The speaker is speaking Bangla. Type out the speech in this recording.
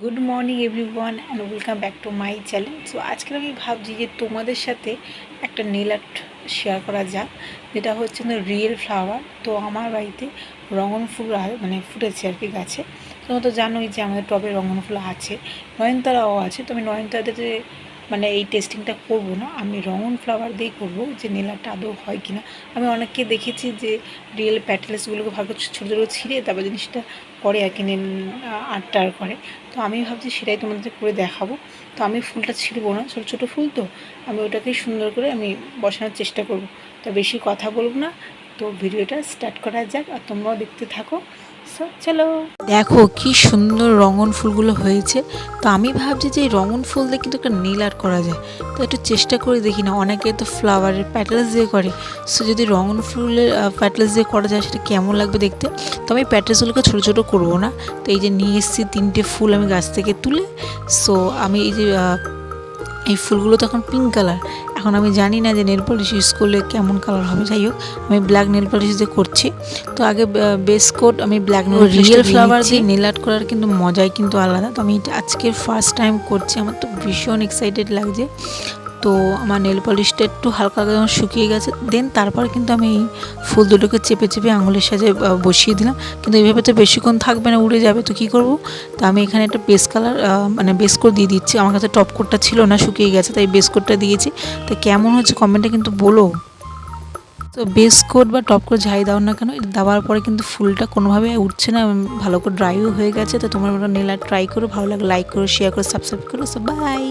Good morning everyone and welcome back to my channel. So আজকে আমি ভাবছি যে তোমাদের সাথে একটা নেল আর্ট শেয়ার করা যাক, যেটা হচ্ছে না রিয়েল ফ্লাওয়ার। তো আমার বাড়িতে রঙন ফুল মানে ফুটেছে আর কি গাছে। তোমরা তো জানোই যে আমাদের টবে রঙন ফুল আছে, নয়নতারাও আছে। তো আমি নয়নতারাতে মানে এই টেস্টিংটা করব না, আমি রঙন ফ্লাওয়ার দিয়েই করবো যে নেল আর্টটা আদৌ হয় কিনা। আমি অনেককে দেখেছি যে রিয়েল প্যাটেলসগুলোকে ভালো করে ছোটো ছোটো ছিঁড়ে তারপর জিনিসটা করে আর কি নেল আর্টটা করে। তো আমি ভাবছি সেটাই তোমাদের করে দেখাবো। তো আমি ফুলটা ছিঁড়বো না, ছোটো ছোটো ফুল তো আমি ওটাকেই সুন্দর করে আমি বসানোর চেষ্টা করব। তো বেশি কথা বলবো না, তো ভিডিওটা স্টার্ট করা যাক আর তোমরাও দেখতে থাকো। সো চলো, দেখো কি সুন্দর রঙন ফুলগুলো হয়েছে। তো আমি ভাবছি যে এই রঙন ফুল দিয়ে কিন্তু একটা নীল আর্ট করা যায়। তো একটু চেষ্টা করে দেখি না, অনেকে তো ফ্লাওয়ারের প্যাটেলস দিয়ে করে। সো যদি রঙন ফুলের প্যাটেলস দিয়ে করা যায় সেটা কেমন লাগবে দেখতে। তো আমি প্যাটেলসগুলোকে ছোটো ছোটো করবো না। তো এই যে নিয়ে এসেছি 3টে ফুল আমি গাছ থেকে তুলে। সো আমি এই যে এই ফুলগুলো তখন পিঙ্ক কালার। এখন আমি জানি না যে নেল পলিশ ইউজ করলে কেমন কালার হবে। যাই হোক, আমি ব্ল্যাক নেল পলিশ দিয়ে করছি। তো আগে বেস কোট আমি ব্ল্যাক নেল রিয়েল ফ্লাওয়ার দিয়ে নেল আর্ট করার কিন্তু মজাই কিন্তু আলাদা। তো আমি আজকে ফার্স্ট টাইম করছি, আমার তো ভীষণ এক্সাইটেড লাগছে। তো আমার নেল পলিশটা একটু হালকা হালকা যখন শুকিয়ে গেছে, দেন তারপর কিন্তু আমি এই ফুল দুটোকে চেপে চেপে আঙুলের সাথে বসিয়ে দিলাম। কিন্তু এইভাবে তো বেশিক্ষণ থাকবে না, উড়ে যাবে। তো কী করবো, তো আমি এখানে একটা বেস কালার মানে বেস কোট দিয়ে দিচ্ছি। আমার কাছে টপ কোটটা ছিল না, শুকিয়ে গেছে, তাই বেস কোটটা দিয়েছি। তো কেমন হচ্ছে কমেন্টে কিন্তু বলো। তো বেস কোট বা টপ কোট যাই দাও না কেন, এটা দেওয়ার পরে কিন্তু ফুলটা কোনোভাবে উঠছে না, ভালো করে ড্রাইও হয়ে গেছে। তো তোমরা নেল আর্ট ট্রাই করো, ভালো লাগে লাইক করো, শেয়ার করো, সাবস্ক্রাইব করো। So by.